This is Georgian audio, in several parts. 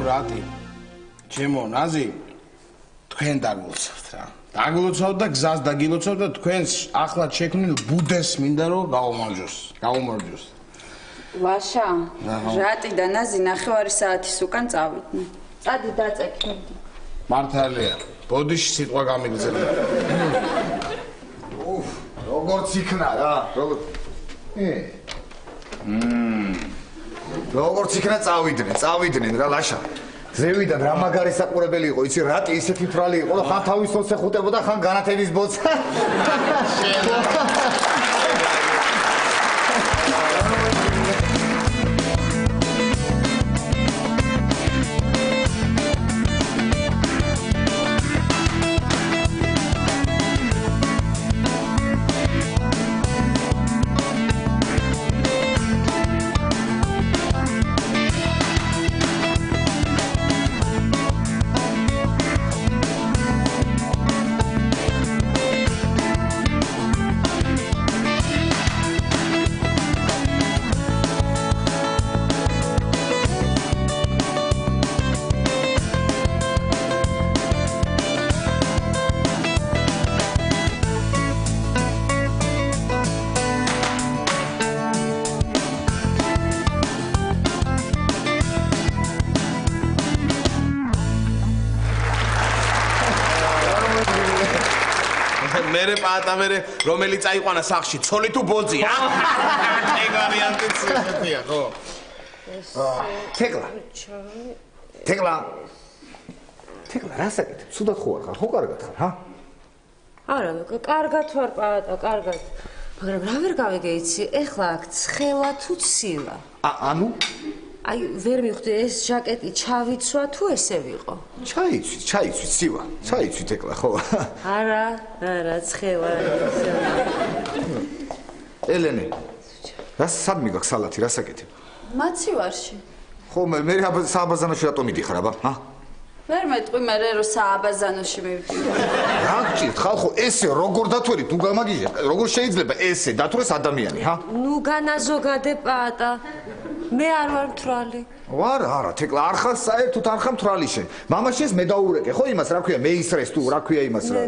რატი ჩემო ნაზი თქვენ დაგლოცავთ რა დაგლოცავთ და გზას დაგილოცავთ და თქვენს ახლად შექმნილ ბუდეს მინდა რომ გაუმარჯოს ლაშა რატი და ნაზი 9 საათის უკან წავიდნენ წადი დაწეკნი მართალია ბოდიში სიტყვა გამიგზელდა როგორც იქნა რა როგორც იქნა წავიდნენ რა ლაშა ზევიდან რა მაგარი საყურებელი იყო იცი რატი ისეთი თვალი იყო ხან თავის თვალს ეხუტებოდა ხან განათების ბოცა მერე რომელიც აიყვანა სახში ცოლი თუ ბოძია ეგ ვარიანტიც ისეთია ხო თეკლა რა საკეთებ სუდად ხო არ ხარ ხო კარგად ხარ ჰა არა კარგად ვარ პაატა კარგად მაგრამ რა ვერ გავიგე იცი ეხლა აქ ცხელა თუ ცილა ანუ აი ვერ მივხვდი ეს ჟაკეტი ჩავიცვა თუ ესე ვიყო ჩაიცვი ცივა ჩაიცვი თეკლა ხო არა ცხელა ელენე რა სად მიგაქვს სალათი რა საკეთებ მაცივარში ხო მე სააბაზანოში რატომ მიდიხარ აბა ჰა ვერ მეტყვი მე რომ სააბაზანოში მივდივარ რა გჭირთ ხალხო ესე როგორ დათვერი თუ გამაგიჟე როგორ შეიძლება ესე დათვრეს ადამიანი ჰა ნუ განაზოგადე პაატა მე არ ვარ მთვრალი არა თეკლა არ ხარ საერთოდ არ ხარ მთვრალი შენ მამაშენს მე დაურეკე ხო იმას რა ქვია მეისრეს თუ რა ქვია იმას რა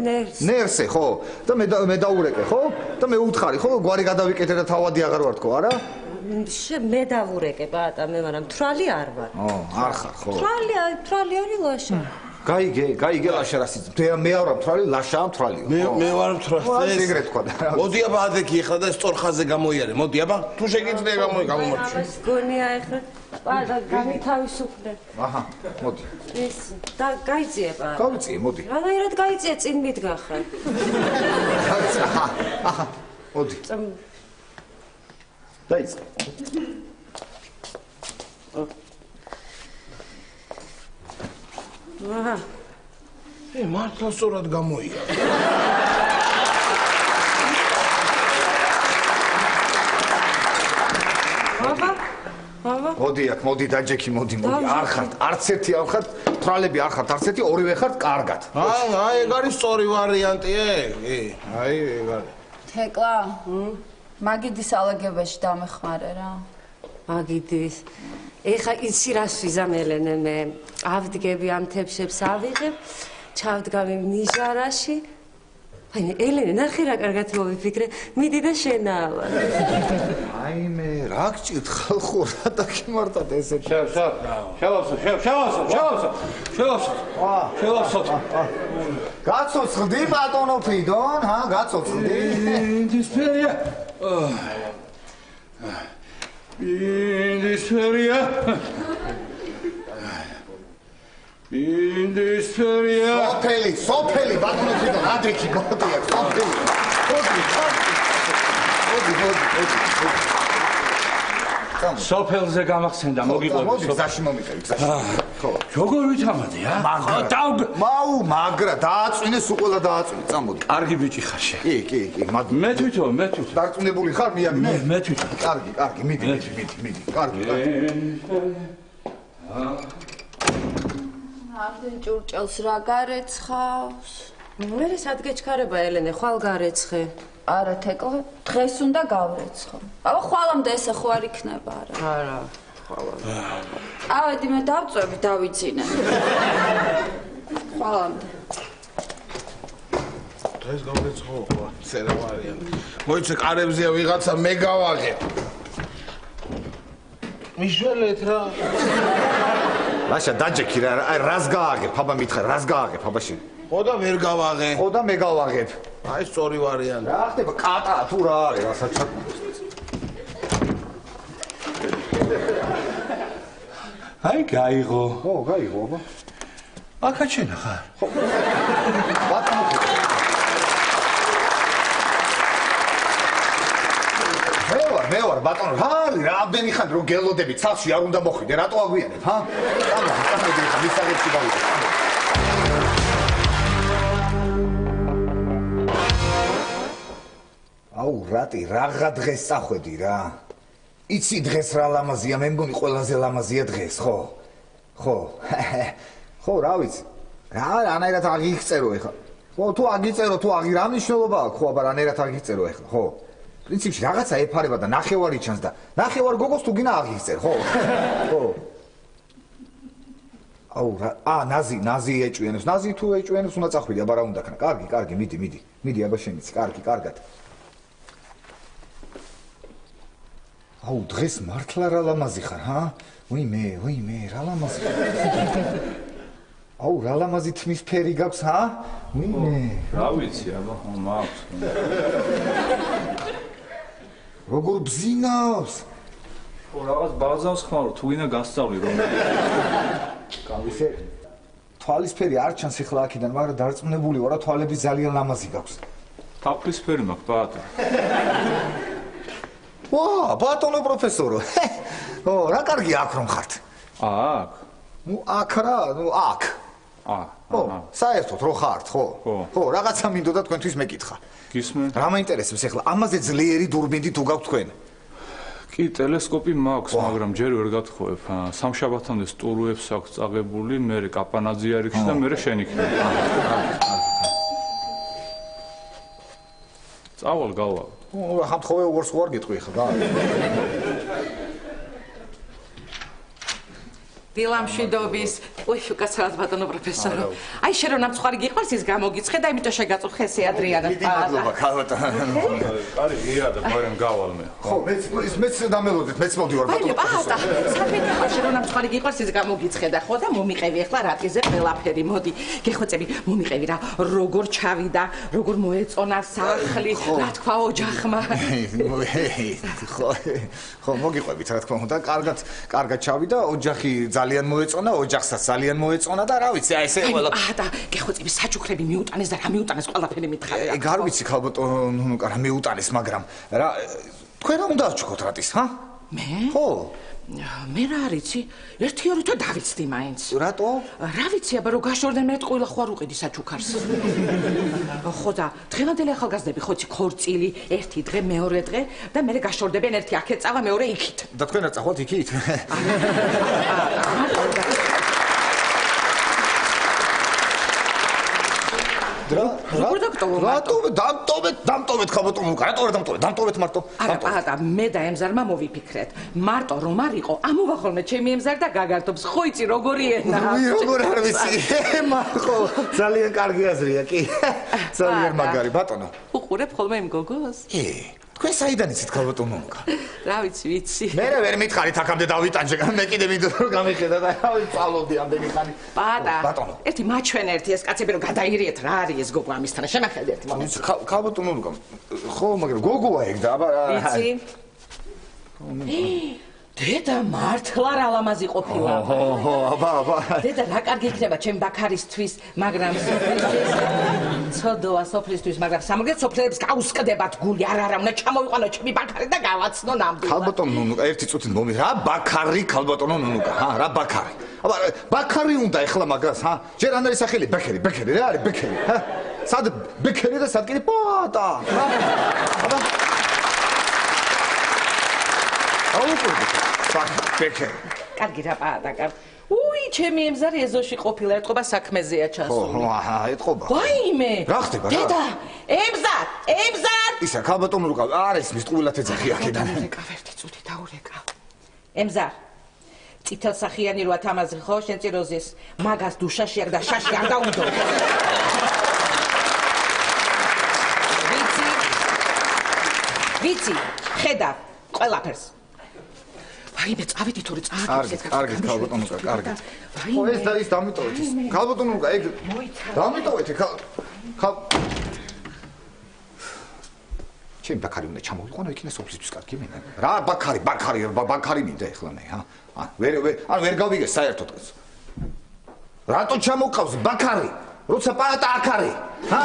ნერსე ხო და მე დაურეკე ხო და მე უთხარი ხო გვარი გადავიკეთე და თავადი აღარ ვარ თქო არა მე დავურეკე პაატა მე მაგრამ მთვრალი არ ვარ არ ხარ ხო მთვრალი არის ლაშა გაიგე ლაშა რასიც მე არ ვარ მთვრალი ლაშაა მთვრალიო მე ვარ მთვრალი ეგრე თქვა მოდი აბა ადექი ეხლა და სწორ ხაზზე გამოიარე მოდი აბა თუ შეგიძლია გამომარჩე გონია ეხლა პაატა გამითავისუფლე აჰა მოდი ეს და გაიწიე პაატა გავიწიე მოდი რაღაცნაირად გაიწიე წინ მიდგა ხარ აჰა მოდი დაიწყე მართლა სწორად გამოია მოდი აქ მოდი დაჯექი მოდი არ ხართ არც ერთი არ ხართ თვალები არ ხართ არც ერთი ორივე ხართ კარგად აი ეგ არის სწორი ვარიანტი აი ეგ არის თეკლა მაგიდის ალაგებაში დამეხმარე რა მაგიდის ეხა იცი რას ვიზამელენე მე ავდგები ამ თებშებს ავიღებ ჩავდგავი ნიჟარაში აი ელენე ნახე რა კარგად მოვიფიქრე მიდი და შენაავა აი მე რა გჭირთ ხალხო რა დაგიმარტად ესე შევავსო გაცოცხლდი ბატონო ფრიდონ ჰა გაცოცხლდი ინდისფერია სოფელი ბატონო ფრიდონ ადრიქი გოდია სოფელი სოფელზე გამახსენდა მოგიყვები გზაში მომიყევი გზაში ხო როგორ ვითამადე მაუ მაგრა დააწვინე სულ ყველა დააწვინე წამოდი კარგი ბიჭი ხარ შე კი მე თვითონ დარწმუნებული ხარ მიაგი მე თვითონ კარგი მიდი კარგი ამდენ ჭურჭელს რა გარეცხავს მე სადგეჩქარება ელენე ხვალ გარეცხე არა თეკლა დღეს უნდა გავრეცხო აბა ხვალამდე ესე ხო არ იქნება არა ავედი მე დავწვევი დავიცინე. ყველამდე. დღეს გავეცხო ხო, ცერავარია. მოიცე კარებზეა ვიღაცა მე გავაღებ. მიშველეთ რა. ლაშა დაჯექი რა, აი რას გააგებ, აბა მითხარ, რას გააგებ, აბაში. ხო და ვერ გავაღე. ხო და მე გავაღებ. აი სწორი ვარიანტი. რა ხდება, კატა თუ რა არის, რასაც ჩაკუს. აი გაიღო. ხო, გაიღო, აბა. აკაჩენა ხარ. ბატონო. მე ვარ ბატონო, რა არის, რამდენი ხანი რომ გელოდები, ცალში არ უნდა მოხვიდე, რატო აგვიანებ, ხა? წამოდი ხა, მისაღებში გავიდე. აუ, რატი, რაღა დღეს წახვედი რა. იცი დღეს რა ლამაზია, მე მგონი ყველაზე ლამაზია დღეს, ხო? ხო. ხო, რა ვიცი. რა, რანაირად აღიწერო ეხლა. ხო, თუ აგიწერო, თუ აღი რა მნიშვნელობა აქვს, ხო, აბა რანაირად აგიწერო ეხლა, ხო? პრინციპში რაღაცა ეფარება და ნახევარი ჩანს და ნახევარ გოგოს თუ გინდა აღიღწერ, ხო? ხო. აუ, ნაზი ეჭვიანებს. ნაზი თუ ეჭვიანებს, უნდა წახვიდე, აბა რა უნდა ქნა. კარგი, მიდი. მიდი, აბა შენიც, კარგად. აუ, დღეს მართლა რა ლამაზი ხარ, ჰა? ვიმე, რა ლამაზი. აუ, რა ლამაზი თმის ფერი გაქვს, ჰა? ვიმე. რა ვიცი, აბა, მაქვს. როგორ ბზინავს? ხო, რაღაც ბაზავს ხმარო, თუ გინდა გასწავლი რომ. თვალისფერი არ ჩანს ეხლა აქედან, მაგრამ დარწმუნებული ვარ, თვალები ძალიან ლამაზი გაქვს. თაფლისფერი მაქვს, ბატონო. ვა, ბატონო პროფესორო. ო, რა კარგი აქ რომ ხართ. აქ? ნუ აქ რა, აქ. ხო, საერთოდ რო ხართ, ხო? ხო, რაღაცა მინდოდა თქვენთვის მეკითხა. გისმენთ? რა მაინტერესებს ეხლა? ამაზე ძლიერი დურბინი თუ გაქვთ თქვენ? კი, ტელესკოპი მაქვს, მაგრამ ჯერ ვერ გათხოვებ. სამშაბათამდე სტურუებს აქვს წაღებული, მერე კაპანაძე არ იქნება და მერე შენ იქნება. წავალ გავა. ხამთხოვე უორს ვარ გეტყვი ხა და. დილამშვიდობის. ой, უკაცრავად ბატონო პროფესორო. აი შენ რომ ნამცხვარი გიყვარს ის გამოგიცხე და იმიტომ შეგაწუხ ხესი ადრიანად. მადლობა, ქალბატონო. კარი ღიადა, მაგრამ გავალ მე. ხო, მეც დამელოდეთ, მეც მოვდივარ ბატონო პროფესორო. საერთოდ შენ რომ ნამცხვარი გიყვარს ის გამოგიცხე და ხო და მომიყევი ახლა რატიზე ყველაფერი. მოდი, გეხვეწები, მომიყევი რა, როგორ ჩავიდა, როგორ მოეწონა სახლი, რა თქვა ოჯახმა. ხო, მოგიყვებით, რა თქმა უნდა, კარგად ჩავიდა, ოჯახი ძალიან მოეწონა, ოჯახსაც ძალიან მოეწონა და რა ვიცი, აი ესე ყველა. და გეხვეწები საჩუქრები მიუტანეს და რა მიუტანეს ყველაფერი მითხარი. გარ ვიცი ქალბატონო, რა მიუტანეს, მაგრამ რა თქვენ რა უნდა აჩუქოთ რატის, ჰა? მე? ხო. მე რა არიცი, ერთი ორი თვე დავიცდი მაინც. რატო? რა ვიცი, აბა რო გაშორდნენ მე ყოლა ხო არ უყიდი საჩუქარს. ხო და დღევანდელი ახალგაზრდები ხო იცი ქორწილი, ერთი დღე, მეორე დღე და მე გაშორდებენ ერთი აქეთ წავა, მეორე იქით. და თქვენ რა წახვათ იქით? როგორ დაგტოვო? დამტოვეთ ხალბატონო, რატო არ დამტოვეთ მარტო? არა, მე და ემზარმა მოვიფიქრეთ. მარტო რომ არ იყო, ამოვა ხოლმე ჩემი ემზარ და გაგართობს. ხო იცი როგორი ენა? როგორ არ ვიცი? ხო, ძალიან კარგი აზრია, კი. ძალიან მაგარი ბატონო. უყურებ ხოლმე იმ გოგოს? თქვენ საიდან იცით ქალბატონო? რა ვიცი. მე ვერ მითხარით აქამდე დავიტანჯე, მე კიდე მინდოდა რომ გამიხედა და წავლობდი ამდენი ხანი. ბატონო. ერთი მაჩვენე ერთი ეს კაცები რომ გადაირიეთ რა არის ეს გოგო ამისთან. შემახედე ერთი მომენტ. ქალბატონო, ხო, მაგრამ გოგოა ეგ და აბა იცი? დედა მართლა რა ლამაზი ყოფილა. ხო, აბა. დედა რა კარგი იქნება ჩემ ბაქარისთვის, მაგრამ ცოდოა სოფლისთვის, მაგრამ სამაგერად სოფლებს გაუსკდებათ გული, არა, უნდა ჩამოვიყვანო ჩემი ბაქარი და გავაცნო ნამდვილად. ქალბატონო, ერთი წუთით მომი, რა ბაქარი ქალბატონო ნუნუკა, ჰა, რა ბაქარი? აბა, ბაქარი უნდა ეხლა მაგას, ჰა? ჯერ ან არის სახელი ბექერი, რა არის ბექერი, ჰა? სად ბექერი და სად კიდე პატა, ჰა? აბა. ბექერი. კარგი რა პატა, კარგი. უი, ჩემი ემზარი ეზოში ყოფილა, ეთყობა საქმეზეა ჩასული. ხო, ეთყობა. ვაიმე! რა ხდება რა? დედა, ემზარ! ისა ქალბატონო, არ ისმის ტყუილად ეძახი აქედან. დაურეკა, ერთი წუთი დაურეკა. ემზარ, წითელსახიანი როა თამაზი ხო შენ წიროზის მაგას დუშაში არ და შაში არ დაუნდო ვიცი ხედა ყველაფერს აი მე წავიდი თორე წააგებს კარგი ქალბატონო კარგი ხო ეს და ის დამიტოვეთ ის ქალბატონო ეგ დამიტოვეთ ხალ ჩემ ბაქარი უნდა ჩამოვიყვანო იქ είναι სოფლისთვის კარგი მე რა ბაქარი მინდა ეხლა მე ჰა ვერ გავიგე საერთოდ ეს რატო ჩამოვყავს ბაქარი როცა პატა აქ არის ჰა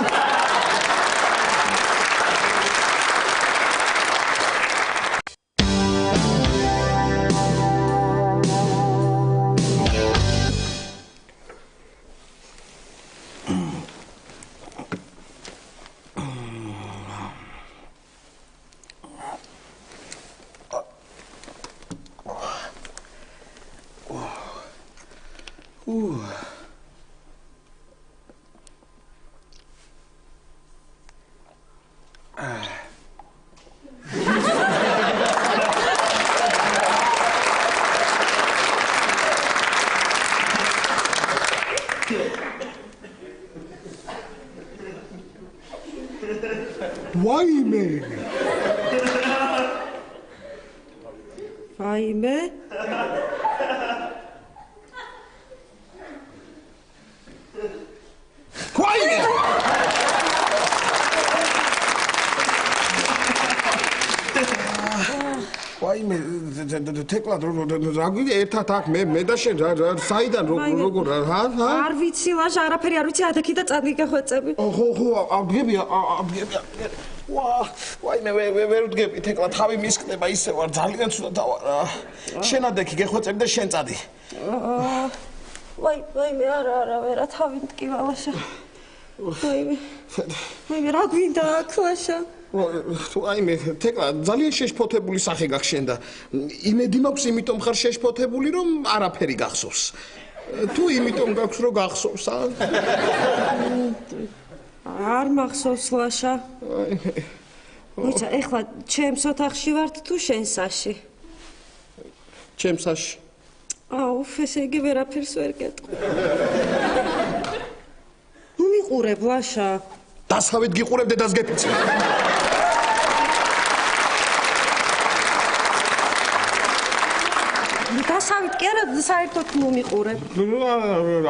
Vaime? ვაიმე თეკლად რა გვინდა ერთად აქ მე და შენ საიდან როგორ რა არ ვიცი ლაშა არაფერი არ ვიცი ადაკი და წადი გახვეწები ხო აბგებია ვაიმე ვერ ვდგები თეკლა თავი მისკდება ისე ვარ ძალიან ცუდა დავა რა შენ ადაკი გეხვეწები და შენ წადი ვაიმე არა ვერა თავი მტკივა ლაშა ვაიმე რა გვინდა აქ ლაშა აიმე თეკლა ძალიან შეშფოთებული სახე გაქვს შენ და იმედი მაქვს იმიტომ ხარ შეშფოთებული რომ არაფერი გახსოვს თუ იმიტომ გაქვს რომ გახსოვს არ მახსოვს ლაშა მოიცა ეხლა ჩემს ოთახში ვართ თუ შენ საში ჩემს საში ესე იგი ვერაფერს ვერ გეტყვი ნუ მიყურებ ლაშა დასავით გიყურებ დედას გეფიცი დასავით კი არა საერთოდ ნუ მიყურებ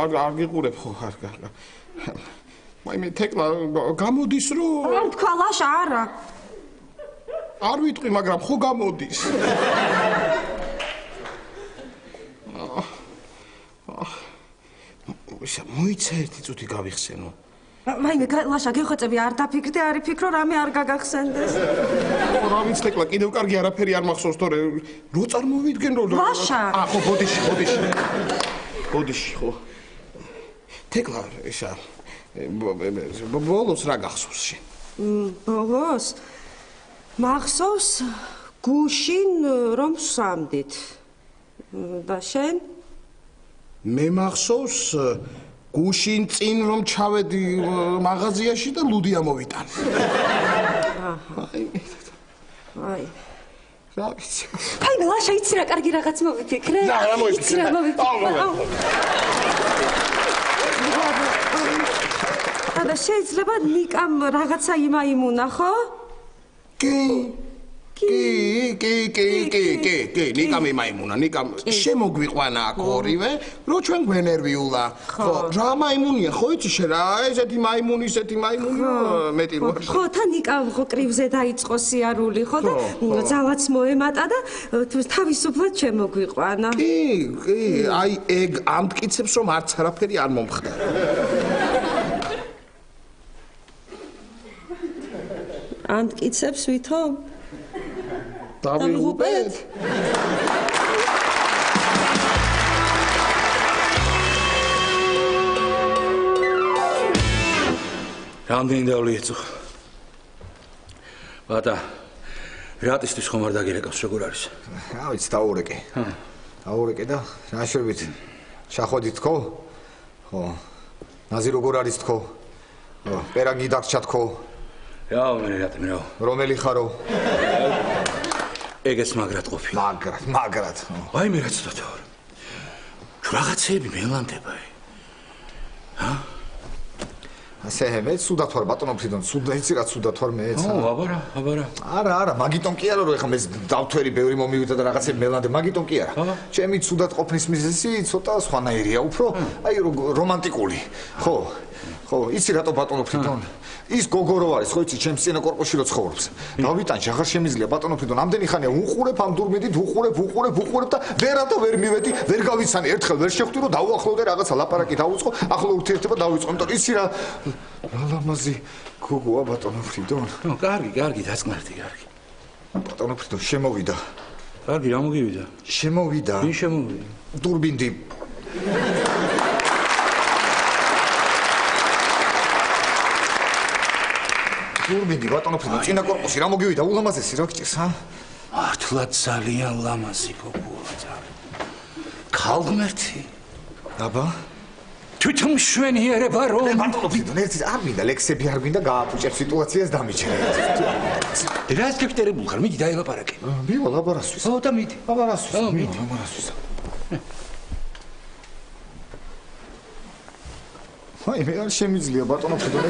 არ გიყურებ ხო მაიმე თეკლა გამოდის რომ არ თქვა ლაშა არა არ ვიტყვი მაგრამ ხო გამოდის მოიცა ერთი წუთი გავიხსენო მაიმე ლაშა გეხვეწები არ დაფიქრდი არ იფიქრო რამე არ გაგახსენდეს რა ვიცი თეკლა კიდევ კარგი არაფერი არ მახსოვს თორე რო წარმოვიდგენ რომ ლაშა ხო ბოდიში ხო თეკლა ესა ბოლოს რა გახსოვს შენ ბოლოს მახსოვს გუშინ რომ სამდით და შენ მე მახსოვს გუშინ წინ რომ ჩავედი მაღაზიაში და ლუდი ამოვიტანე აი რა ვიცი აი ლაშა იცი რა კარგი რაღაც მოვიფიქრე რა მოვიფიქრე და შეიძლება ნიკამ რაღაცა იმაიმუნა ხო? კი, ნიკამ იმაიმუნა, ნიკამ შემოგვიყვანა აქ ორივე, რომ ჩვენ გვენერვიულა. ხო, რა მაიმუნია, ხო იცი შენ რა, ესეთი მაიმუნი, მეტი რო. ხო, თან ნიკამ ხო კრივზე დაიწყო სიარული, ხო და ძალაც მოემატა და თავისუფლად შემოგვიყვანა. კი, აი ეგ ამტკიცებს რომ არც არაფერი არ მომხდარა. ამტკიცებს ვითომ? დავიღუპეთ? რამდენი დავლი ეწო? ბატა, რატისთვის ხომ არ დაგირეკავს როგორ არის? რა ვიცი, დაურეკე. დაურეკე და რა შეგვით? შახვედით თქო? ხო. ნაზი როგორ არის თქო? ხო, პერაგი დაგჭა თქო? რა მე რომელი ხარო? ეგეც მაგრად ყოფილი. მაგრად. აი მე რაც თქო. რაღაცეები მელანდება. ასე მე სუდათ ვარ ბატონო ფრიდონ, იცი რა სუდათ ვარ მეც. აბარა. არა, მაგიტომ კი არა რომ ეხლა მე დავთვერი ბევრი მომივიდა და რაღაცები მელანდე, მაგიტომ კი არა. ჩემი სუდათ ყოფნის მიზეზი ცოტა სხვანაირია, უფრო აი რომანტიკული. ხო, იცი რატო ბატონო ფრიდონ? ის გოგო რო არის, ხო იცი, ჩემს წინა კორპუსში რო ცხოვრობს. დავიტანში, აღარ შემიძლია ბატონო ფრიდონ, ამდენი ხანია უყურებ ამ დურმიდით, უყურებ და ვერათა ვერ მივედი, ვერ გავიცანი, ერთხელ ვერ შეხვდი რომ დავუახლოვდე რაღაცა ლაპარაკი დავუწყო, ახლა ურთიერთობა დავიწყო, იმიტომ იცი რა ლამაზი გოგოა ბატონო ფრიდონ. ნუ, კარგი, დაწნარდი, კარგი. ბატონო ფრიდონ შემოვიდა. კარგი, რა მოგივიდა? შემოვიდა. ვინ შემოვიდა? დურბინდი. დურბინდი ბატონო ფრიდონ, წინა კორპუსში რა მოგივიდა? ულამაზესი რა გჭირს, ჰა? მართლაც ძალიან ლამაზი გოგოა. ქალღმერთი. აბა თვითონ მშვენიერება რომ ბატონო ფრიდონ, ერთი არ მინდა ლექსები არ მინდა გააფუჭებ სიტუაციას დამიჩერე. რა სკეპტერებულ ხარ, მიდი დაელაპარაკე. მივა ლაბარასთვის. და მიდი. ლაბარასთვის. აი მე არ შემიძლია ბატონო ფრიდონ,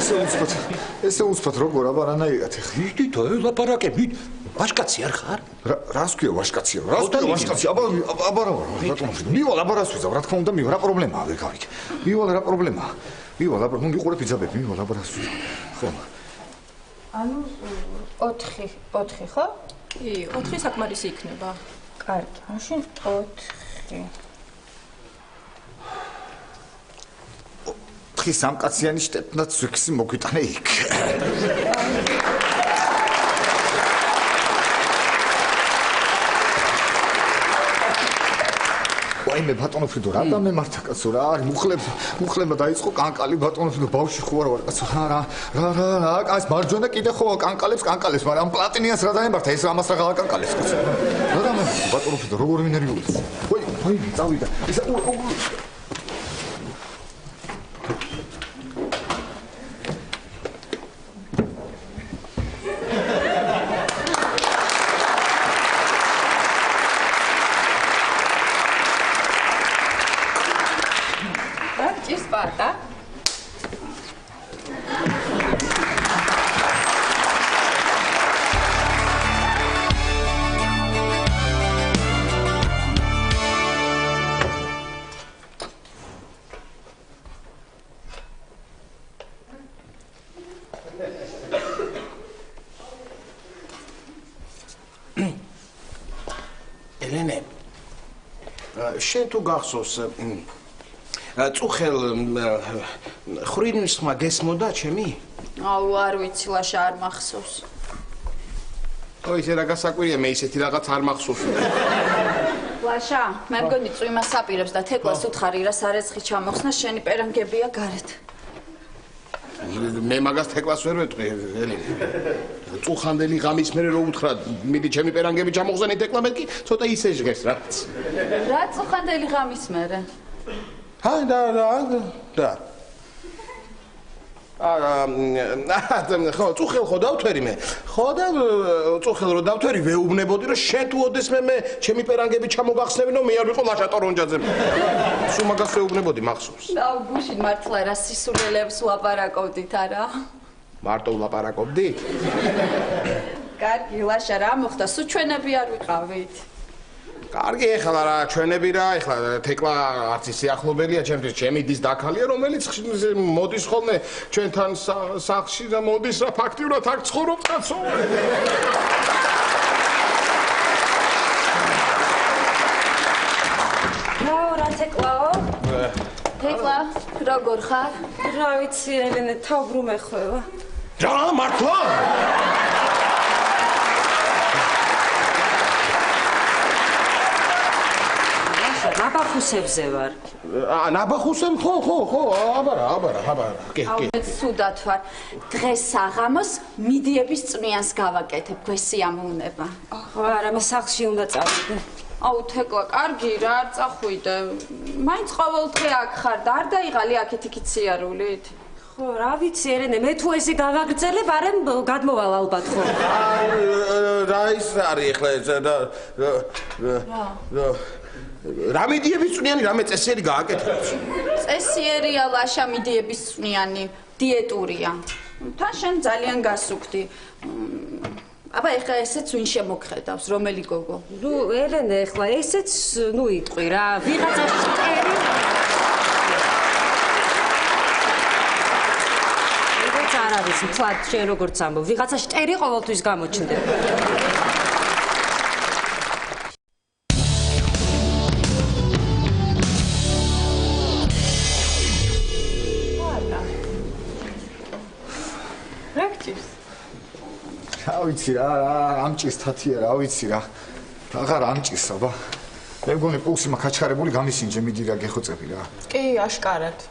ესე უცბად როგორ აბარანაირად ეხლა. მიდი დაელაპარაკე, მიდი. ვაშკაცი არ ხარ? რას ქვია ვაშკაცია? აბა რა ვარ, ბატონო ფრიდონ. მივა ლაბარასთვის, რა თქმა უნდა, მივა, რა პრობლემაა ვერ გავიქე. მივა რა პრობლემაა? მივა ლაბარასთვის, ნუ მიყურებ იძაბები, მივა ლაბარასთვის. ხო. ანუ 4, ხო? კი, 4 საკმარისი იქნება. კარგი, მაშინ 4. ხი სამკაციანი შტეპნაც ზექსი მოგვიტანე იქ. ვაიმე ბატონო ფრიდო, რა დამემართა კაცო, რა არის მუხლება დაიწყო კანკალი ბატონო ფრიდო, ბავშვი ხო არ ვარ კაცო, რა კაც მარჯვენა კიდე ხო კანკალებს, მაგრამ პლატინიას რა დაემართა, ეს ამას რა გავაკანკალებს კაცო. რა დამემართა ბატონო ფრიდო, როგორ მინერვიულიც. ვაი, წავიდა. ეს ელენე შენ თუ გახსოვს წუხელ ხრინის ხმა გესმოდა ჩემი? აუ არ ვიცი ლაშა არ მახსოვს. ой ეს რა გასაკვირია მე ისეთი რაღაც არ მახსოვს. ლაშა მე მგონი წვიმას აპირებს და თეკლას უთხარი რა სარეცხი ჩამოხსნა შენი პერანგებია გარეთ. მე მაგას თეკლას ვერ ვეტყვი ელენე. წუხანდელი ღამის მერე რო უთხრა მიდი ჩემი პერანგები ჩამოხსენი თეკლა მე კი ცოტა ისე ჟღერს რაც. რა წუხანდელი ღამის მერე? ჰა და ხო წუხელ ხო დავთვერი მე ხო და წუხელ რო დავთვერი ვეუბნებოდი რომ შენ თუ ოდესმე მე ჩემი პერანგები ჩამოგახსნებინო მე არ ვიყო ლაშა ტორონჯაძე სულ მაგას ვეუბნებოდი მახსოვს დაუ გუშინ მართლა რა სისულელებს ვლაპარაკობდით არა მარტო ვლაპარაკობდით კარგი ლაშა რა მოხდა სულ ჩვენები არ ვიყავით კარგი ეხლა რა ჩვენები რა ეხლა თეკლა არც ისე ახლობელია ჩემთვის ჩემი დის დაქალია რომელიც მოდის ხოლმე ჩვენთან სახლში და მოდის რა ფაქტიურად აქ ცხოვრობს კაცო რა თეკლაო თეკლა როგორ ხარ რა ვიცი ელენე თავბრუ მეხვევა რა მართლა ნაბახუსებზე ვარ. ნაბახუსებ ხო, აბარა. კი. სუდათ ვარ. დღეს საღამოს მიდიების წვნიანს გავაკეთებ, გვესიამოვნება. ხო, არა, მე სახლში უნდა წავიდე. აუ, თეკლა, კარგი რა, წახვიდე. მაინც ყოველდღე აქ ხარ და არ დაიღალი აქეთ იქით სიარულით? ხო, რა ვიცი, ერენე, მე თუ ესე გავაგრძელებ, არემ გადმოვალ ალბათ ხო. რა ის არის ახლა ეს და რა მიდიების წვნიანი, რამე წესიერი გააკეთე. წესიერია ლაშა მიდიების წვნიანი, დიეტურია. თან შენ ძალიან გასუქდი. აბა ეხლა ესეც ვინ შემოგხედავს, რომელი გოგო? ნუ ერენე, ეხლა ესეც ნუ იტყვი რა, ვიღაცა შტერი. ეგეც არ არის, მთლად შენ როგორც ამბობ, ვიღაცა შტერი ყოველთვის გამოჩნდება. რა ვიცი რა ამჭის თათია რა ვიცი რა აღარ ამჭის აბა მე მგონი პულსი მაქაჩქარებული გამისინჯე მიდი რა გეხოცები რა კი აშკარად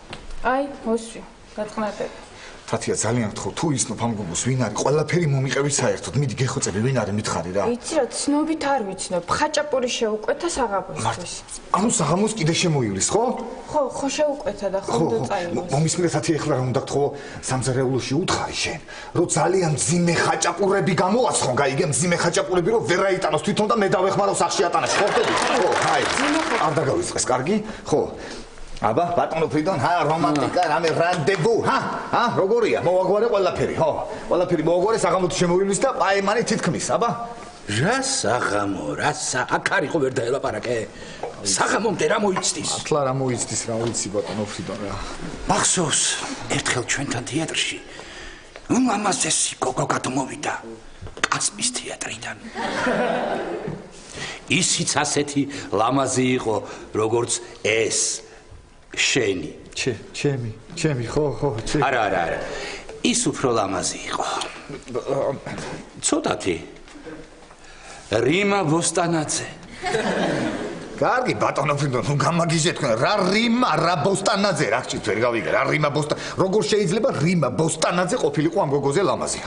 აი მოსვი გაწყნატები თათია ძალიან გთხოვ თუ იცნობ ამ გოგოს ვინ არის ყველაფერი მომიყევი საერთოდ მიდი გეხოცები ვინ არის მითხარი რა იცი რა ცნობით არ ვიცნობ ხაჭაპური შეუკვეთა საღამოსთვის ანუ საღამოს კიდე შემოივლის ხო ხო შეუკვეთა და ხომ წაიღოს მომისმინე თათია ეხლა რა უნდა გთხოვ სამზარეულოში უთხარი შენ რომ ძალიან მძიმე ხაჭაპურები გამოვაცხონ გაიგე მძიმე ხაჭაპურები რომ ვერ აიტანოს თვითონ და მე დავეხმარო სახში ატანაში ხო ხტები ხო აი არ დაგავიწყეს კარგი ხო აბა ბატონო ფრიდონ რომანტიკა რამე რანდევუ როგორია მოვაგვარე ყველაფერი ხო ყველაფერი მოვაგვარე საღამოთი შემოვილის და პაემანი თითქმის აბა რა საღამო რა აქ არისო ვერ დაელაპარაკე საღამომდე რა მოიცდის მართლა რა მოიცდის რა ვიცი ბატონო ფრიდონ რა მახსოვს ერთხელ ჩვენთან თეატრში უმამაზესი გოგო გადმოვიდა კასპის თეატრიდან ისიც ასეთი ლამაზი იყო როგორც ეს შენი ჩემი ხო არა ის უფრო ლამაზი იყო ცოტათი რიმა ბოსტანაძე კარგი ბატონო ფრიდონ ნუ გამაგიჟე თქვენ რა რიმა რა ბოსტანაძე რა გჭირთ ვერ გავიგე რა რიმა ბოსტა როგორ შეიძლება რიმა ბოსტანაძე ყოფილიყო ამ გოგოზე ლამაზი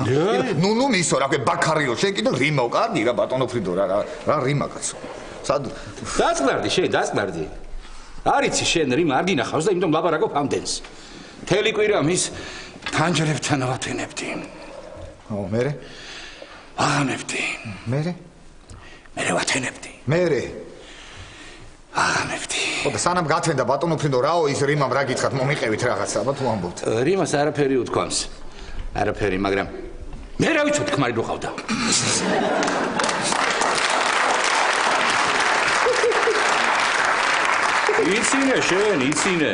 ნუ მისო რა ქვია ბაქარიო შენ კიდე რიმაო კარგი რა ბატონო ფრიდონ რა რიმა კაცო სად დაწნარდი არიცი შენ რიმ არ გინახავს და იმიტომ ლაპარაკობ ამდენს მთელი კვირა მის ფანჯრებთან ვათენებდი მერე აღამებდი მერე ვათენებდი აღამებდი და სანამ გათენდა ბატონო ფრიდო რაო ის რიმამ რა გითხრათ მომიყევით რაღაცა აბა თუ ამბობთ რიმას არაფერი უთქვამს არაფერი მაგრამ მე რა ვიცი თქმარი რო ყავდა იცინე შენ იცინე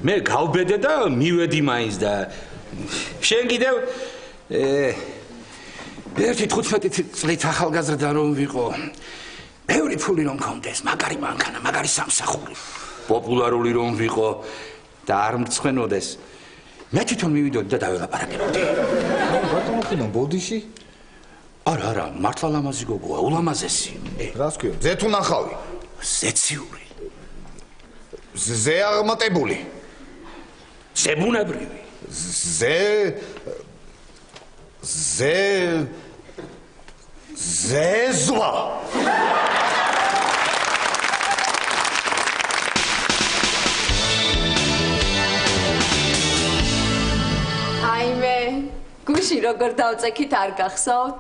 მე გავბედე და მივედი მაინც და შენ კიდევ 15 წლით ახალგაზრდა რომ ვიყო ბევრი ფული რომ მქონდეს მაგარი მანქანა მაგარი სამსახური პოპულარული რომ ვიყო და არ მრცხვენოდეს მე თვითონ მივიდოდი და დაველაპარაკებოდი ბატონო ხინო ბოდიში არა მართლა ლამაზი გოგოა ულამაზესი რას ქვია ზე თუ ნახავი ზეციური ზე აღმატებული ზებუნებრივი ზეზვა აიმე გუში როგორ დავწექით არ გახსოვთ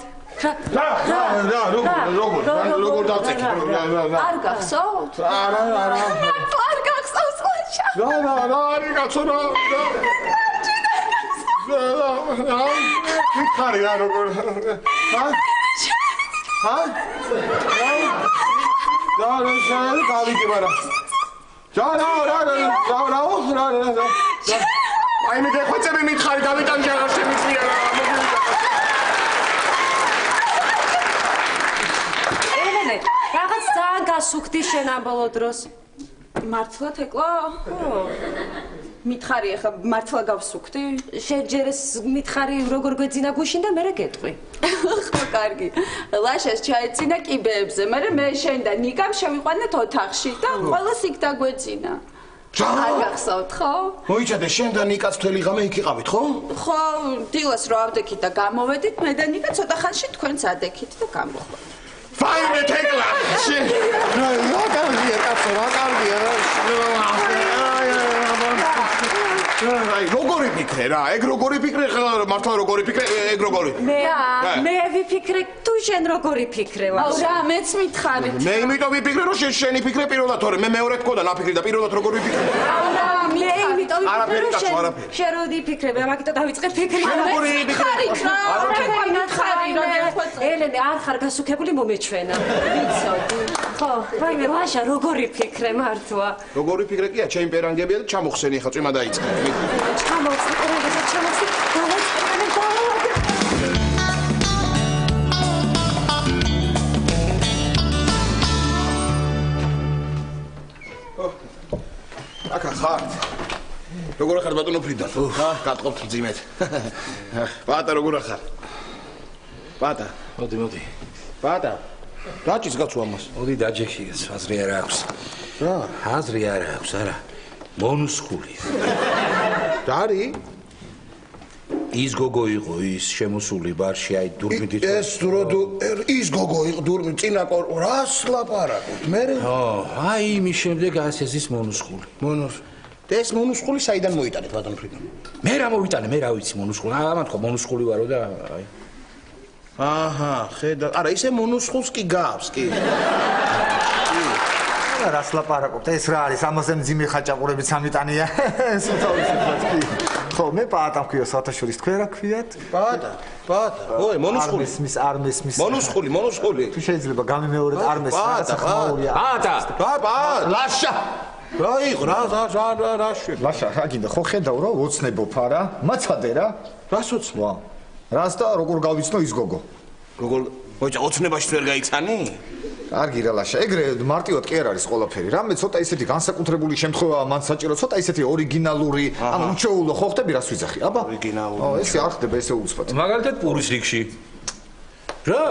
როგორ დავწექით არ გახსოვთ არა არ გახსოვს ლაშა რა არის კაცო რა მითხარი რა როგორ რა შენ გავიგე მაგრამ აი მე გეხვეწები მითხარი დავიტანჯე რა შემიძლია რა ერენე რაღაც ძალიან გასუქდი შენ ამ ბოლო დროს მართლა თეკლა მითხარი ახლა მართლა გავსუქდი შენ ჯერ ეს მითხარი როგორ გვეძინა გუშინ და მერე გეტყვი ხო კარგი ლაშას ჩაეცინა კიბეებზე მაგრამ მე შენ და ნიკამ შევიყვანეთ ოთახში და ყველას იქ დაგვეძინა არ გახსოვთ ხო მოიჭადე შენ და ნიკაც მთელი ღამე იქ იყავით ხო ხო დილას რო ავდექით და გამოვედით მე და ნიკა ცოტა ხანში თქვენც ადექით და გამოხვდით ფაინე თეკლა რა კარგია კაცო რა კარგია აი, როგორი ფიქრე რა? ეგ როგორი ფიქრე ხა მართლა როგორი ფიქრე? ეგ როგორი? მე ვიფიქრე, თუ შენ როგორი ფიქრე ვარ? აუ რა, მეც მითხარით. მე იმიტომ ვიფიქრე, რომ შენი ფიქრე პირველად თორე მე მეორედ გქონდა ნაფიქრი და პირველად როგორ ვიფიქრე? მე იმიტომ არაფერი ვიფიქრე, კაცო, რომ არაფერი. შენ როდი ფიქრები, ამიტომ დავიწყე ფიქრი. შენ როგორი მითხარით რა? მითხარი, ელენე, არ ხარ გასუქებული მომეჩვენა. ვიცოდი. ხო, ვაიმე, ლაშა, როგორი ფიქრე მართლა? როგორი ფიქრე კია, ჩემი პერანგებია და ჩამოხსენი ხა წვიმა დაიწყე. ჩამოვწი, ყველგან ჩამოვწი, დავაწყე და აკა ხარ. როგორ ხარ ბატონო ფრიდონ? ხა, გატყობთ ძიმეთ. ბატა როგორ ხარ? ბატა. მოდი. ბატა. დაჭის გაცო ამას. მოდი დაჯექი, აზრი არ აქვს. რა? აზრი არ აქვს, არა. მონუსხული. და არის? ის გოგო იყო, ის შემოსული ბარში, აი დურმით ეს დრო ის გოგო იყო დურმით წინა რას ლაპარაკობთ? მე აი იმის შემდეგ ასეზის მონუსხული. ეს მონუსხული საიდან მოიტანეთ ბატონო ფრიდონ? მე რა მოვიტანე, მე რა ვიცი მონუსხული. ამან თქვა მონუსხული ვარო და აი. აჰა, ხედა. არა, ისე მონუსხულს კი გავს, კი. რას ლაპარაკობთ? ეს რა არის? ამაზე მძიმე ხაჭაპურები სამიტანია. ეს უთავისუფლად კი. ხო, მე პაატა მქვია საათაშორის, თქვენ რა ქვიათ? პაატა. ой, მონუსხული. არ მესმის. მონუსხული. თუ შეიძლება გამიმეორეთ არ მესმის. პაატა. პაატა. ლაშა. რა იყო? რა შვი? ლაშა, რა გინდა? ხო ხედავ რა, ოცნებობ არა? მაცადე რა. რას ოცნება? რას და როგორ გავიცნო ის გოგო? როგორ მოიჭა ოცნებაში ვერ გაიცანი? კარგი რა ლაშა, ეგრე მარტივად კი არ არის ყველაფერი. რამე ცოტა ისეთი განსაკუთრებული შემთხვევაა, მან საჭირო ცოტა ისეთი ორიგინალური, ანუ უჩვეულო ხო ხდები რას ვიძახი? აბა, ორიგინალური. ესე არ ხდება, ესე უცბად. მაგალითად პურის რიგში. რა,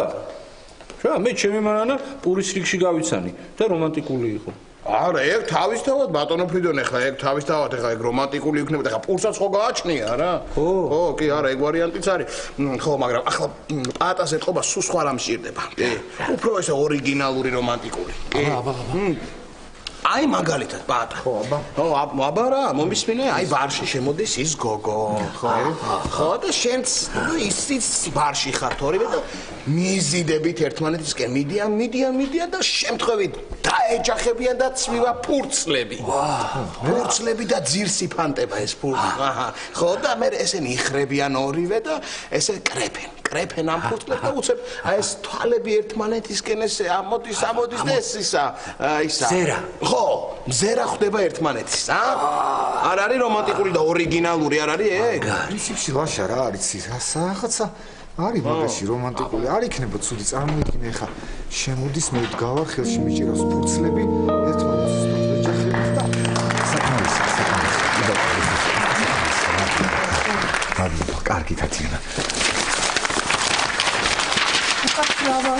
მე ჩემი მანანა პურის რიგში გავიცანი და რომანტიკული იყო. არა, ეგ თავისთავად ბატონო ფრიდონ ეხლა ეგ თავისთავად ეხლა ეგ რომანტიკული იქნება, ეხლა პურსაც ხო გააჩნია რა? ხო, კი, არა, ეგ ვარიანტიც არის. ხო, მაგრამ ახლა პაატას ეთყობა სულ სხვა რამ სჭირდება. კი. უფრო ესე ორიგინალური რომანტიკული. კი. აი მაგალითად პაატა. ხო, აბა. ხო, აბა რა, მომისმინე, აი ბარში შემოდის ის გოგო. ხო, და შენც ისიც ბარში ხართ ორივე და მიზიდებით ერთმანეთისკენ მიდიან და შემთხვევით დაეჯახებიან და ცვივა ფურცლები. ფურცლები და ძირს იფანტება ეს ფურცლი. ხო, და მე ესენი იხრებიან ორივე და ესე კრეფენ ამ ფურცლებს და უცებ აი ეს თვალები ერთმანეთისკენ ესე ამოდის და ეს ისა. ზერა. ხო, მზერა ხდება ერთმანეთის, არ არის რომანტიკული და ორიგინალური არ არის ეგ? პრინციპში ლაშა რა არის ის? რაღაცა არის მაგაში რომანტიკული. არ იქნება ცუდი, წარმოიდგინე ხა. შემოდის მე ვდგავარ ხელში მიჭირავს ფურცლები, ერთმანეთს ეჯახებით და საკმარისი. კარგი თათიანა. ბრავო.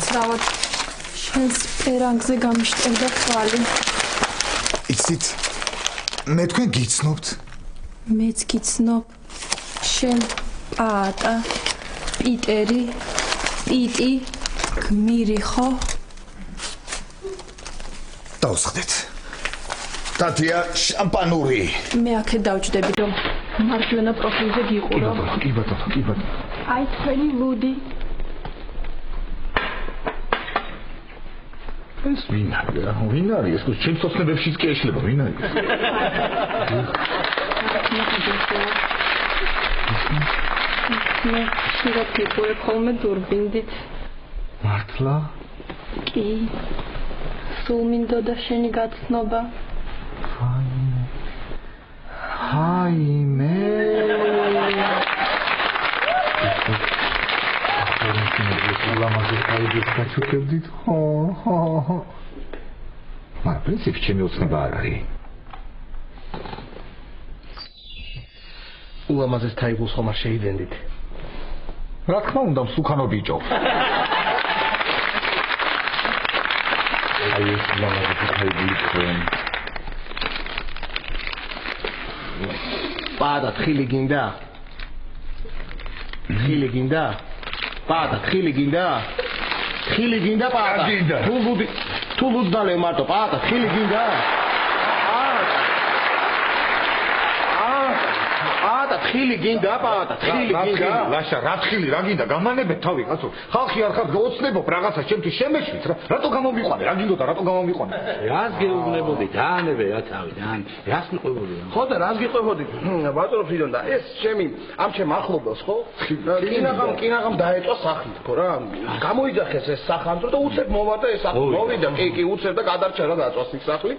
ბრავო. შენს პერანგზე გამიშტერდა თვალი. იცით, მე თქვენ გიცნობთ? მეც გიცნობ. შენ პაატა, პიტერი, პიტი, გმირი ხო? დავსხდეთ. თათია შამპანური. მე აქე დავჯდები რომ მარჯვენა პროფილზე გიყურო. კი ბატონო. აი თქვენი ლუდი. ეს ვინ არის? ეს ჩემს ოცნებებშიც კი ეშლება, ვინ არის? მე შეიძლება ვიყურებ ხოლმე დურბინით. მართლა? კი. სულ მინდოდა შენი გაცნობა. ჰაიმე. ლამაზი აიდის გაჩუქებდით. ხო. მაგრამ პრინციპი ჩემი ოცნება არ არის. ულამაზეს თაიგულს ხომ არ შეიდენდით? რა თქმა უნდა, მსუქანო ბიჭო. აი ეს ულამაზესი თაიგული თქვენ. პაატა თხილი გინდა? თხილი გინდა? პაატა თხილი გინდა? ხილი გინდა პაატა? გინდა. თუ ლუდდალე მარტო პაატა, ხილი გინდა? პაატა, ხილი გინდა პაატა, ხილი გინდა? ლაშა, რა ხილი, რა გინდა? გამანებეთ თავი, კაცო. ხალხი არ ხარ გაოცნებობ რაღაცა, ჩემთვის შემეშვით რა. რატო გამომიყვანე? რა გინდოდა, რატო გამომიყვანე? რას გეუბნებოდი? დაანებე რა თავი, დაან. რას მიყვებოდი? ხო და რას გიყვებოდი? ბატონო ფრიდონ და ეს ამ ჩემ ახლობელს ხო? კინაღამ დაეწვა სახლი თქო რა. გამოიძახეს ეს სახანძრო და უცებ მოვარდა ეს სახლი. მოვიდა, კი, უცებ და გადარჩა რა დაწვას იქ სახლი.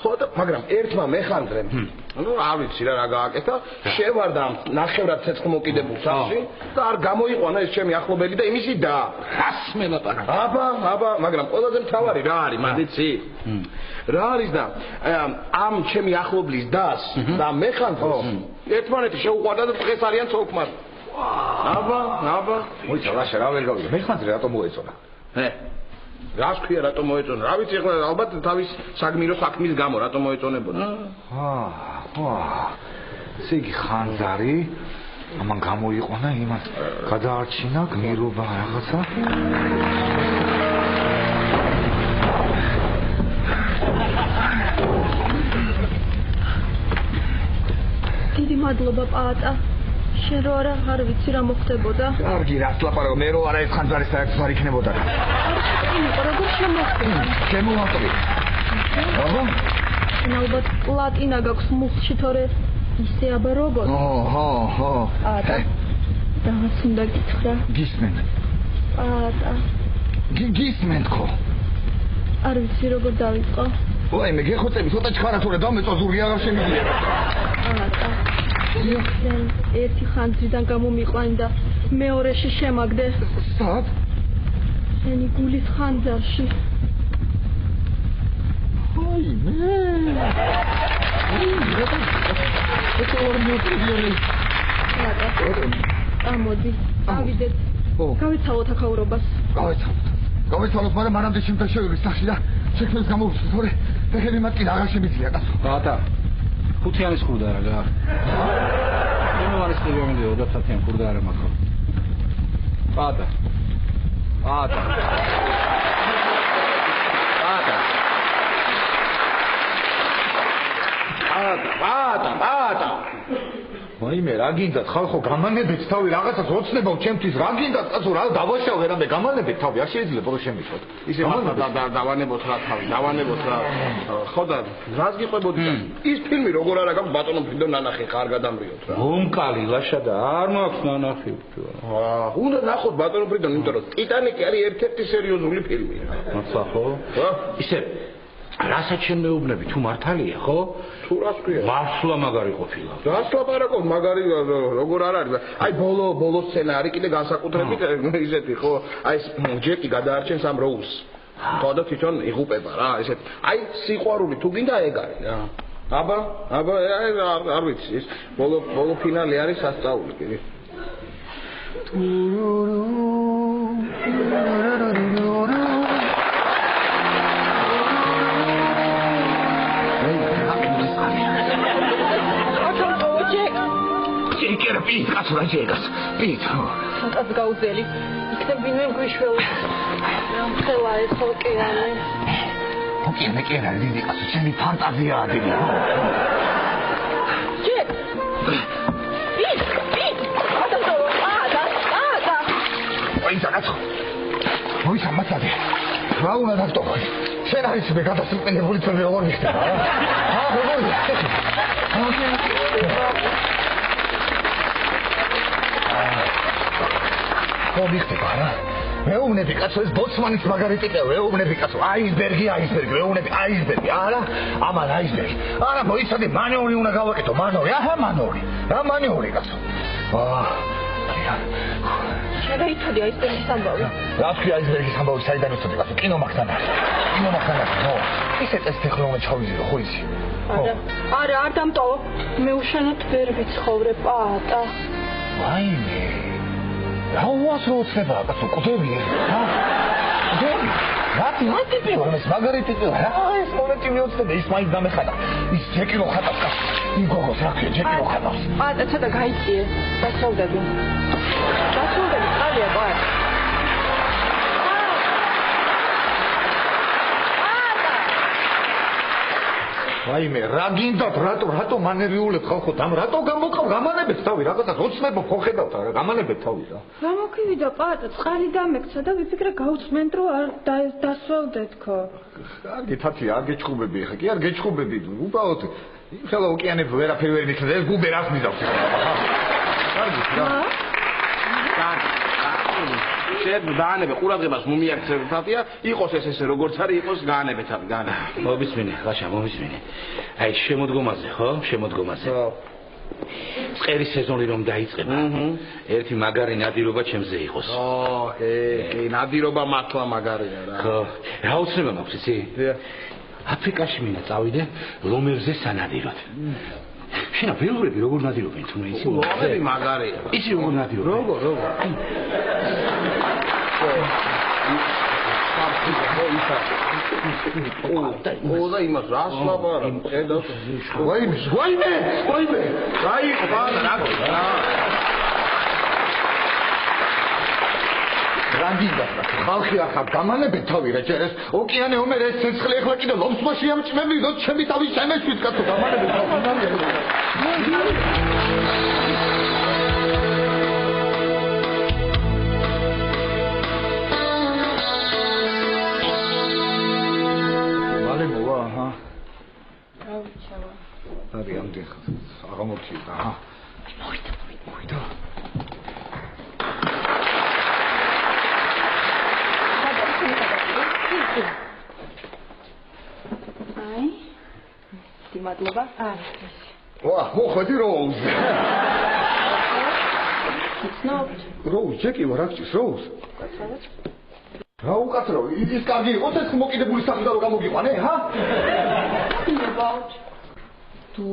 ხო და მაგრამ ერთმა მეხანდრემ ну, არ ვიცი რა გააკეთა, შევარდა ნახევრად ცეცხლ მოკიდებულ სახლში და არ გამოიყვანა ეს ჩემი ახლობელი და იმისი და რას მელაპარაკე? აბა, მაგრამ ყველაზე მთავარი რა არის, მანდიცი? რა არის და ამ ჩემი ახლობლის დას და მეხანდროს ერთმანეთი შეუყვარდა და დღეს არიან ცოლ-ქმარი. აბა. მოიცა ლაშა, რა ვერ გავიგე. მეხანდრე რატო მოეწონა? რას ქვია რატომ მოეწონა? რა ვიცი ახლა ალბათ თავის საგმირო საქმის გამო რატომ მოეწონებოდა? ესე იგი ხანძარი ამან გამოიყვანა იმას გადაარჩინა გმირობა რაღაცა. დიდი მადლობა პაატა. შენ რო არ ვიცი რა მოხდებოდა. კარგი, რას ლაპარაკო, მე რო არა ეს ხანძარი საერთოდ არ იქნებოდა. როგორ შემოხდება? შემოვატყვი. აბა? ალბათ პლატინა გაქვს მუხლში თორე ისე აბა როგორ? ხო. პაატა. რაღაც უნდა გითხრა. გისმენ. პაატა. გისმენ ხო? არ ვიცი როგორ დავიწყო. ვაი, მე გეხოცები, ცოტა ჩქარათურე დამეწვა ზურგი აღარ შემიძლია. პაატა. შენ ერთი ხანძრიდან გამომიყვანი და მეორეში შემაგდე. სად? შენი გულის ხანძარში. აი მე. ამოდი, ავიდეთ. გავიცალოთ აქაურობას. გავიცალოთ, მაგრამ მანამდე შემთა შევიდე სახში და შექმნას გამოვსვით, თორე ფეხები მათკინ აღარ შემიძლია, კაცო. ბატა. ხუთიანის ხურდა რა გა. იმარის ხილომდიო და სათიან ხურდა არა მაგ. ბატა. ვაიმე, რა გინდათ ხალხო, გამანებეთ თავი, რაღაცას ოცნებავ ჩემთვის, რა გინდათ, კაცო, რა დავაშავე რამე, გამანებეთ თავი, არ შეიძლება რო შემიშვათ. ისე დავანებოთ რა თავი, დავანებოთ რა. ხო და რას გიყვებოდი? ის ფილმი როგორ არა გაქვს ბატონო ფრიდონ ნანახი ხარ გადამრიოთ რა. მომკალი ლაშა და არ მაქვს ნანახი. უნდა ნახოთ ბატონო ფრიდონ, იმიტომ რომ ტიტანიკი არის ერთ-ერთი სერიოზული ფილმი რა. მართლა ხო? ისე რასაც შემეუბნები თუ მართალია ხო? თუ რას ქვია? მართლა მაგარი ყოფილა. რას ლაპარაკობ, მაგარი როგორ არ არის? აი ბოლო სცენა არის კიდე განსაკუთრებით ისეთი ხო? აი ჯეკი გადაარჩენს ამ როულს. ხო და თვითონ იღუპება რა, ესეთი. აი სიყვარული თუ გინდა ეგ არის რა. აბა, არ ვიცი, ეს ბოლო ფინალი არის სასწაული კიდე. Ikera pīt, kāds var aģēgas? Pīt. Kāds gaudzeli. Ikne viņiem guišvēl. Helā es okeāne. Okeāne kērā, dīdī, kāds čemi fantazijā, dīdī. Ček! Pīt! Kāds to āda! Oīsa, kāds? Oīsa, matsādi. Რა უნდა დაგტოვო? შენ არის მე გადასრწმუნებული წელი როგორ მიხდება რა? როგორია? ხო მიხდება რა? მეუბნები კაცო ეს ბოცმანის მაგარი ტიპია, მეუბნები კაცო, აისბერგი, აისბერგი, არა? ამან აისბერგი. არა, მოიცადე, მანევრი უნდა გავაკეთო, მანევრი. აჰა, მანევრი. რა მანევრი კაცო? შენ იცოდი აისბერგის ამბავი? რა თქვი აისბერგის ამბავი საიდან უცოდი კაცო? კინო მაგთან არის. ხო. ისე წესი ხლომა ჩავიზირო, ხო ისი? არა, არ დამტოვო. მე უშენოდ ვერ ვიცხოვრე, პაატა. ვაიმე. რა უასროცება, კაცო, კვდები, რა? კვდები? რა ტიპი ვარ, ეს მაგარი ტიპი ვარ. რა ეს მომენტი მიოცდება, ის მაინც დამეხატა. ის ჯეკი რო ხატავს კაცო. იმ გოგოს რა ქვია, ჯეკი რო ხატავს. პაატა, ცოტა გაიწიე. დასრულდები, ყალია, პაატა. ვაიმე, რა გინდათ, რატო მანერვიულებ ხალხო, ამ რატო გამოკავ გამანებეთ თავი, რაღაცა ოცნებო ხოხედავთ, გამანებეთ თავი რა. რა მოკივიდა პატა, წყალი დამექცა და ვიფიქრე გავწმენთ რომ არ დასველდეთქო. კარგი თათი, არ გეჩხუბები ხა, კი არ გეჩხუბები, უბრალოდ ხელა ოკეანეზე ვერაფერი ვერ მიქნდა, ეს გუბე რას მიზავს ხა. კარგი რა. შენ დაანებე ყურადღებას მომიაქცევ თათია, იყოს ესე როგორც არის, იყოს გაანებე თავი, გაანებე. მომისმინე, ხაშა, მომისმინე. აი, შემოდგომაზე, ხო? შემოდგომაზე. ხო. წყერის სეზონი რომ დაიწყება. ერთი მაგარი ნადირობა ჩემზე იყოს. კი, ნადირობა მართლა მაგარია რა. ხო. რა უცნება მაქვს, იცი? აფრიკაში მინდა წავიდე ლომებზე სანადიროდ. შენ ველურები როგორ ნადირობენ თუნდაც ისი? ლომები მაგარია. ისი როგორ ნადირობენ? როგორ? და იმას რას ლაპარაკობ? ხედავ. ვაიმე! რა იყო ბანა რა? რაგინდა ხალხი ახლა გამანებეთ თავი რა ჯერეს ოკეანე ომერ ეს ცეცხლი ახლა კიდე ლომსმაში ამჭმევიდოთ ჩემი თავი შემეშვით კაცო გამანებეთ მალე მოვა აჰა რა ვიცავა არი ამდენ აღმოჩნდა აჰა მოიდა აი დიმადლობა არის ვა მოხდი როუზ ცნობთ როუზ ჯეკი ვარაქჩის როუზ რა უკაცრო ის კარგი იყო ეს მოკიდებული სამი და რომ გამოგიყვანე ჰა about თუ